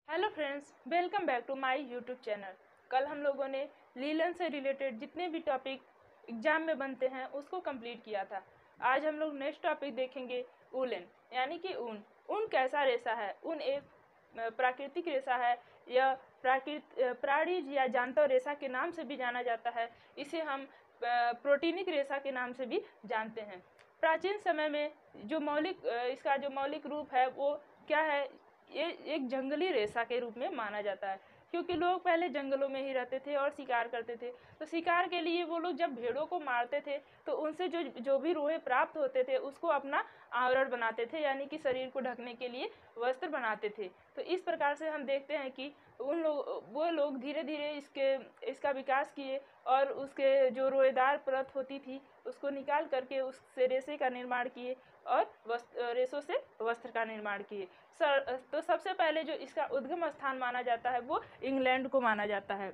Hello friends, welcome back to my YouTube channel. कल हम लोगों ने लीलन से रिलेटेड जितने भी टॉपिक एग्जाम में बनते हैं उसको कंप्लीट किया था। आज हम लोग नेक्स्ट टॉपिक देखेंगे वूलन, यानी कि ऊन। ऊन कैसा रेशा है? ऊन एक प्राकृतिक रेशा है। यह प्राणीज या जानवर रेशा के नाम से भी जाना जाता है। इसे हम प्रोटीनिक रेशा के नाम से भी जानते हैं। प्राचीन समय में इसका जो मौलिक रूप है वो क्या है? ये एक जंगली रेशा के रूप में माना जाता है, क्योंकि लोग पहले जंगलों में ही रहते थे और शिकार करते थे। तो शिकार के लिए वो लोग जब भेड़ों को मारते थे तो उनसे जो जो भी रोए प्राप्त होते थे उसको अपना आवरण बनाते थे, यानी कि शरीर को ढकने के लिए वस्त्र बनाते थे। तो इस प्रकार से हम देखते हैं कि वो लोग धीरे धीरे इसका विकास किए और उसके जो रोएदार परत होती थी उसको निकाल करके उससे रेशे का निर्माण किए और रेशों से वस्त्र का निर्माण किए। तो सबसे पहले जो इसका उद्गम स्थान माना जाता है वो इंग्लैंड को माना जाता है।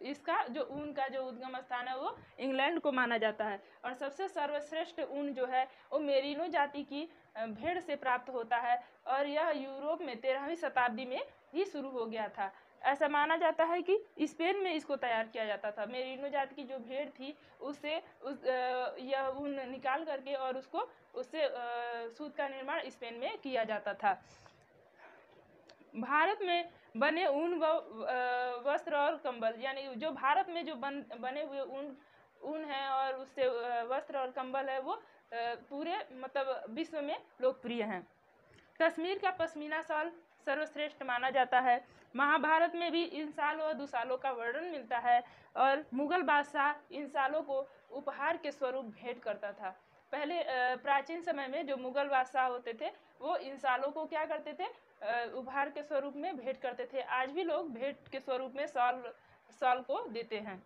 इसका जो ऊन का जो उद्गम स्थान है वो इंग्लैंड को माना जाता है। और सबसे सर्वश्रेष्ठ ऊन जो है वो मेरिनो जाति की भेड़ से प्राप्त होता है और यह यूरोप में 13वीं शताब्दी में ही शुरू हो गया था। ऐसा माना जाता है कि स्पेन में इसको तैयार किया जाता था। मेरिनो जाति की जो भेड़ थी यह ऊन निकाल करके और उससे सूत का निर्माण स्पेन में किया जाता था। भारत में बने ऊन व वस्त्र और कंबल, यानी जो भारत में जो बने हुए ऊन है और उससे वस्त्र और कंबल है वो पूरे मतलब विश्व में लोकप्रिय हैं। कश्मीर का पश्मीना शॉल सर्वश्रेष्ठ माना जाता है। महाभारत में भी इन शाल और दुशालों का वर्णन मिलता है और मुगल बादशाह इन शालों को उपहार के स्वरूप भेंट करता था। पहले प्राचीन समय में जो मुगल बादशाह होते थे वो इन शालों को क्या करते थे? उपहार के स्वरूप में भेंट करते थे। आज भी लोग भेंट के स्वरूप में शॉल को देते हैं।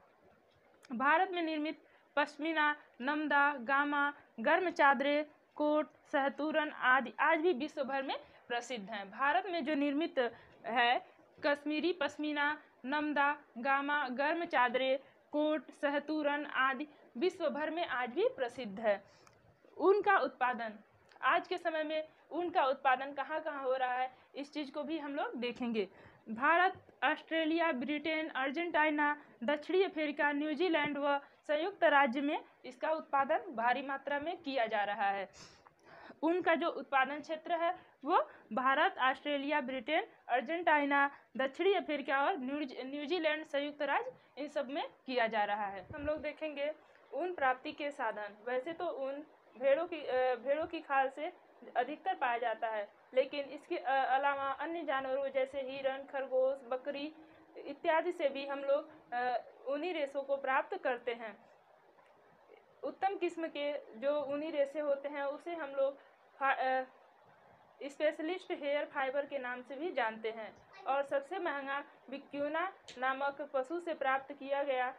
भारत में निर्मित पश्मीना, नमदा, गामा, गर्म चादरें, कोट, सहतूरन आदि आज भी विश्व भर में प्रसिद्ध हैं। भारत में जो निर्मित है कश्मीरी पश्मीना, नमदा, गामा, गर्म चादरें, कोट, सहतूरन आदि विश्व भर में आज भी प्रसिद्ध है। ऊन का उत्पादन, आज के समय में ऊन का उत्पादन कहाँ कहाँ हो रहा है इस चीज़ को भी हम लोग देखेंगे। भारत, ऑस्ट्रेलिया, ब्रिटेन, अर्जेंटीना, दक्षिणी अफ्रीका, न्यूजीलैंड व संयुक्त राज्य में इसका उत्पादन भारी मात्रा में किया जा रहा है। ऊन का जो उत्पादन क्षेत्र है वो भारत, ऑस्ट्रेलिया, ब्रिटेन, अर्जेंटीना, दक्षिणी अफ्रीका और न्यूजीलैंड, संयुक्त राज्य, इन सब में किया जा रहा है। हम लोग देखेंगे ऊन प्राप्ति के साधन। वैसे तो ऊन भेड़ों की खाल से अधिकतर पाया जाता है, लेकिन इसके अलावा अन्य जानवरों जैसे हिरन, खरगोश, बकरी इत्यादि से भी हम लोग ऊनी रेशों को प्राप्त करते हैं। उत्तम किस्म के जो ऊनी रेशे होते हैं उसे हम लोग स्पेशलिस्ट हेयर फाइबर के नाम से भी जानते हैं। और सबसे महंगा विक्यूना नामक पशु से प्राप्त किया गया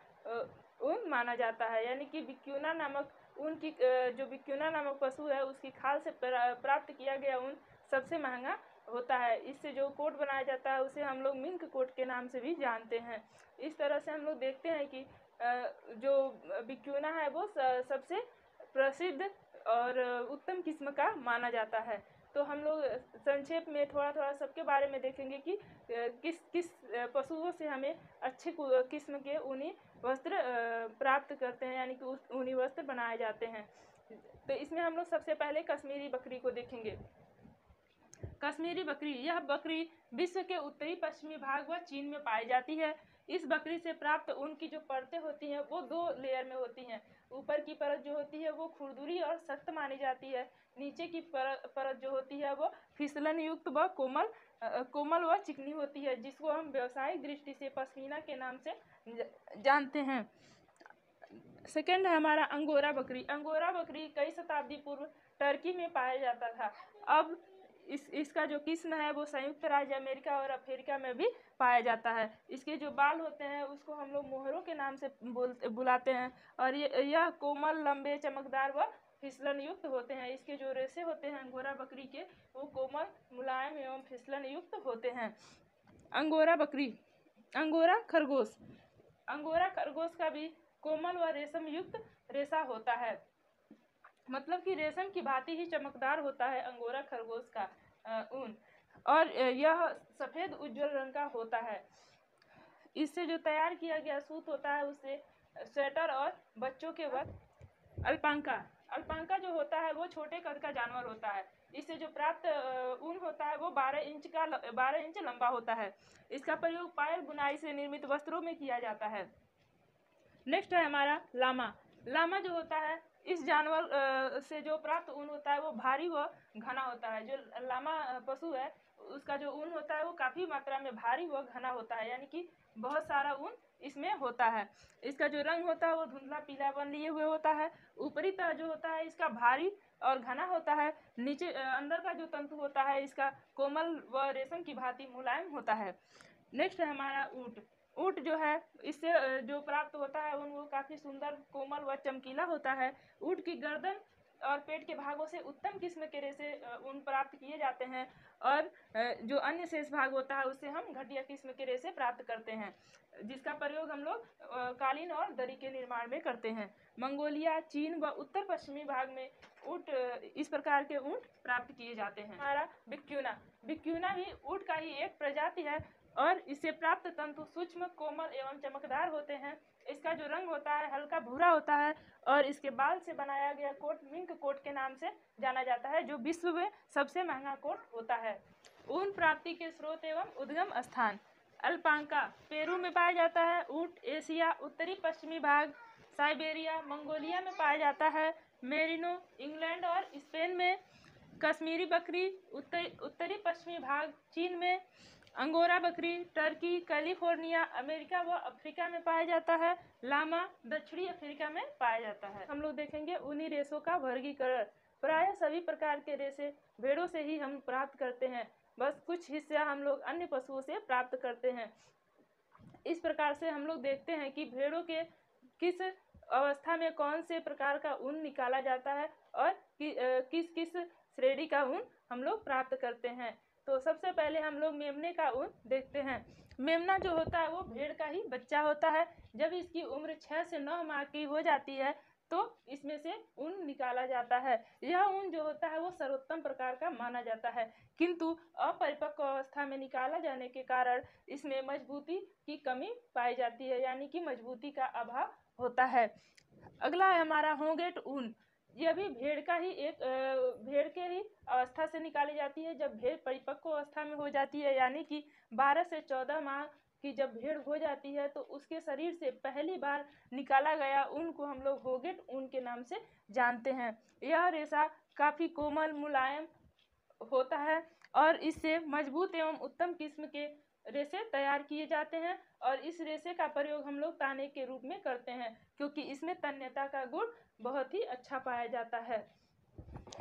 ऊन माना जाता है, यानी कि विक्यूना नामक ऊन की जो विक्यूना नामक पशु है उसकी खाल से प्राप्त किया गया ऊन सबसे महंगा होता है। इससे जो कोट बनाया जाता है उसे हम लोग मिल्क कोट के नाम से भी जानते हैं। इस तरह से हम लोग देखते हैं कि जो विक्यूना है वो सबसे प्रसिद्ध और उत्तम किस्म का माना जाता है। तो हम लोग संक्षेप में थोड़ा थोड़ा सबके बारे में देखेंगे कि किस किस पशुओं से हमें अच्छे किस्म के ऊनी वस्त्र प्राप्त करते हैं, यानी कि ऊनी वस्त्र बनाए जाते हैं। तो इसमें हम लोग सबसे पहले कश्मीरी बकरी को देखेंगे। कश्मीरी बकरी, यह बकरी विश्व के उत्तरी पश्चिमी भाग व चीन में पाई जाती है। इस बकरी से प्राप्त ऊन की जो परतें होती हैं वो 2 लेयर में होती हैं। ऊपर की परत जो होती है वो खुरदुरी और सख्त मानी जाती है। नीचे की परत जो होती है वो फिसलन युक्त व कोमल व चिकनी होती है, जिसको हम व्यावसायिक दृष्टि से पश्मीना के नाम से जानते हैं। सेकेंड है हमारा अंगोरा बकरी। अंगोरा बकरी कई शताब्दी पूर्व टर्की में पाया जाता था। अब इसका जो किस्म है वो संयुक्त राज्य अमेरिका और अफ्रीका में भी पाया जाता है। इसके जो बाल होते हैं उसको हम लोग मोहरों के नाम से बुलाते हैं और यह कोमल, लंबे, चमकदार व फिसलन युक्त होते हैं। इसके जो रेशे होते हैं अंगोरा बकरी के वो कोमल, मुलायम एवं फिसलन युक्त होते हैं। अंगोरा बकरी, अंगोरा खरगोश, अंगोरा खरगोश का भी कोमल व रेशम युक्त रेशा होता है, मतलब कि रेशम की भांति ही चमकदार होता है अंगोरा खरगोश का ऊन। और यह सफ़ेद उज्ज्वल रंग का होता है। इससे जो तैयार किया गया सूत होता है उससे स्वेटर और बच्चों के वस्त्र। अल्पाका, अल्पाका जो होता है वो छोटे कद का जानवर होता है। इससे जो प्राप्त ऊन होता है वो 12 इंच लंबा होता है। इसका प्रयोग पायल बुनाई से निर्मित वस्त्रों में किया जाता है। नेक्स्ट है हमारा लामा। लामा जो होता है इस जानवर से जो प्राप्त ऊन होता है वो भारी व घना होता है। जो लामा पशु है उसका जो ऊन होता है वो काफ़ी मात्रा में भारी व घना होता है, यानी कि बहुत सारा ऊन इसमें होता है। इसका जो रंग होता है वो धुंधला पीलापन लिए हुए होता है। ऊपरी तह जो होता है इसका भारी और घना होता है। नीचे अंदर का जो तंतु होता है इसका कोमल व रेशम की भांति मुलायम होता है। नेक्स्ट है हमारा ऊँट। ऊँट जो है इससे जो प्राप्त होता है ऊन वो काफ़ी सुंदर, कोमल व चमकीला होता है। ऊँट की गर्दन और पेट के भागों से उत्तम किस्म के रेशे ऊन प्राप्त किए जाते हैं और जो अन्य शेष भाग होता है उससे हम घटिया किस्म के रेशे प्राप्त करते हैं, जिसका प्रयोग हम लोग कालीन और दरी के निर्माण में करते हैं। मंगोलिया, चीन व उत्तर पश्चिमी भाग में ऊँट इस प्रकार के ऊँट प्राप्त किए जाते हैं। हमारा बिक्यूना। बिक्यूना भी ऊँट का ही एक प्रजाति है और इससे प्राप्त तंतु सूक्ष्म, कोमल एवं चमकदार होते हैं। इसका जो रंग होता है हल्का भूरा होता है और इसके बाल से बनाया गया कोट मिंक कोट के नाम से जाना जाता है, जो विश्व में सबसे महंगा कोट होता है। ऊन प्राप्ति के स्रोत एवं उद्गम स्थान। अल्पाका पेरू में पाया जाता है। ऊँट एशिया उत्तरी पश्चिमी भाग, साइबेरिया, मंगोलिया में पाया जाता है। मेरिनो इंग्लैंड और स्पेन में। कश्मीरी बकरी उत्तरी पश्चिमी भाग चीन में। अंगोरा बकरी टर्की, कैलिफोर्निया, अमेरिका व अफ्रीका में पाया जाता है। लामा दक्षिणी अफ्रीका में पाया जाता है। हम लोग देखेंगे ऊनी रेशों का वर्गीकरण। प्रायः सभी प्रकार के रेशे भेड़ों से ही हम प्राप्त करते हैं, बस कुछ हिस्सा हम लोग अन्य पशुओं से प्राप्त करते हैं। इस प्रकार से हम लोग देखते हैं कि भेड़ों के किस अवस्था में कौन से प्रकार का ऊन निकाला जाता है और किस किस श्रेणी का ऊन हम लोग प्राप्त करते हैं। तो सबसे पहले हम लोग मेमने का ऊन देखते हैं। मेमना जो होता है वो भेड़ का ही बच्चा होता है। जब इसकी उम्र 6 से 9 माह की हो जाती है तो इसमें से ऊन निकाला जाता है। यह ऊन जो होता है वो सर्वोत्तम प्रकार का माना जाता है, किंतु अपरिपक्व अवस्था में निकाला जाने के कारण इसमें मजबूती की कमी पाई जाती है, यानी कि मजबूती का अभाव होता है। अगला है हमारा होंगेट ऊन। यह भी भेड़ के ही अवस्था से निकाली जाती है। जब भेड़ परिपक्व अवस्था में हो जाती है, यानी कि 12 से 14 माह की जब भेड़ हो जाती है तो उसके शरीर से पहली बार निकाला गया ऊन को हम लोग होगेट ऊन के नाम से जानते हैं। यह रेशा काफ़ी कोमल मुलायम होता है और इससे मजबूत एवं उत्तम किस्म के रेशे तैयार किए जाते हैं और इस रेशे का प्रयोग हम लोग ताने के रूप में करते हैं, क्योंकि इसमें तन्यता का गुण बहुत ही अच्छा पाया जाता है।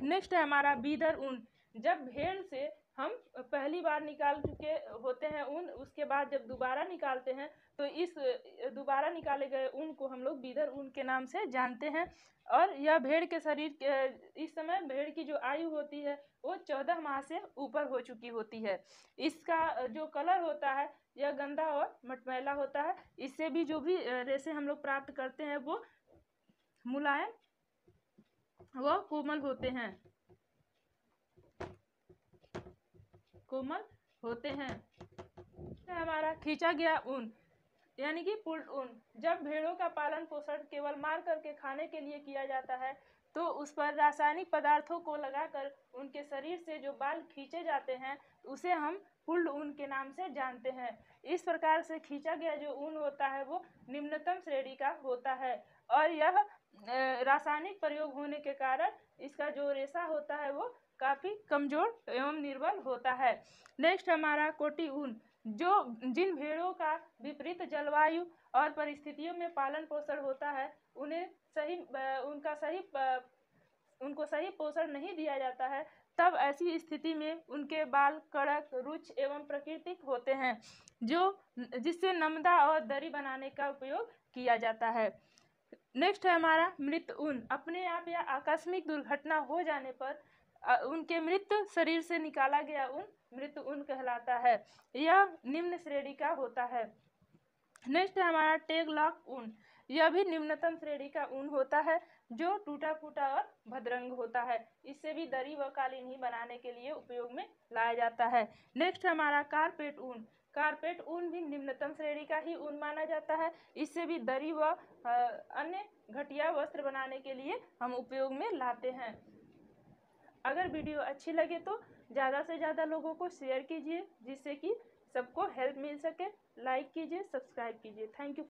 नेक्स्ट है हमारा बीदर ऊन। जब भेड़ से हम पहली बार निकाल चुके होते हैं ऊन, उसके बाद जब दोबारा निकालते हैं तो इस दोबारा निकाले गए ऊन को हम लोग बीदर ऊन के नाम से जानते हैं। और यह भेड़ के शरीर के इस समय भेड़ की जो आयु होती है वो 14 माह से ऊपर हो चुकी होती है। इसका जो कलर होता है यह गंदा और मटमैला होता है। इससे भी जो भी रेशे हम लोग प्राप्त करते हैं वो मुलायम व कोमल होते हैं, कोमल होते हैं। हमारा खींचा गया ऊन यानी कि पुल्ड ऊन। जब भेड़ों का पालन पोषण केवल मार करके खाने के लिए किया जाता है तो उस पर रासायनिक पदार्थों को लगाकर उनके शरीर से जो बाल खींचे जाते हैं उसे हम पुल्ड ऊन के नाम से जानते हैं। इस प्रकार से खींचा गया जो ऊन होता है वो निम्नतम श्रेणी का होता है और यह रासायनिक प्रयोग होने के कारण इसका जो रेशा होता है वो काफ़ी कमजोर एवं निर्बल होता है। नेक्स्ट हमारा कोटी ऊन। जो जिन भेड़ों का विपरीत जलवायु और परिस्थितियों में पालन पोषण होता है उनको सही पोषण नहीं दिया जाता है, तब ऐसी स्थिति में उनके बाल कड़क, रुक्ष एवं प्राकृतिक होते हैं, जिससे नमदा और दरी बनाने का उपयोग किया जाता है। नेक्स्ट है हमारा मृत ऊन। अपने आप या आकस्मिक दुर्घटना हो जाने पर उनके मृत शरीर से निकाला गया ऊन मृत ऊन कहलाता है। यह निम्न श्रेणी का होता है। नेक्स्ट है हमारा टेगलॉक ऊन। यह भी निम्नतम श्रेणी का ऊन होता है। जो टूटा फूटा और भद्रंग होता है। इससे भी दरी व कालीन ही बनाने के लिए उपयोग में लाया जाता है। नेक्स्ट हमारा कारपेट ऊन। कारपेट ऊन भी निम्नतम श्रेणी का ही ऊन माना जाता है। इससे भी दरी व अन्य घटिया वस्त्र बनाने के लिए हम उपयोग में लाते हैं। अगर वीडियो अच्छी लगे तो ज़्यादा से ज़्यादा लोगों को शेयर कीजिए, जिससे कि सबको हेल्प मिल सके। लाइक कीजिए, सब्सक्राइब कीजिए। Thank you.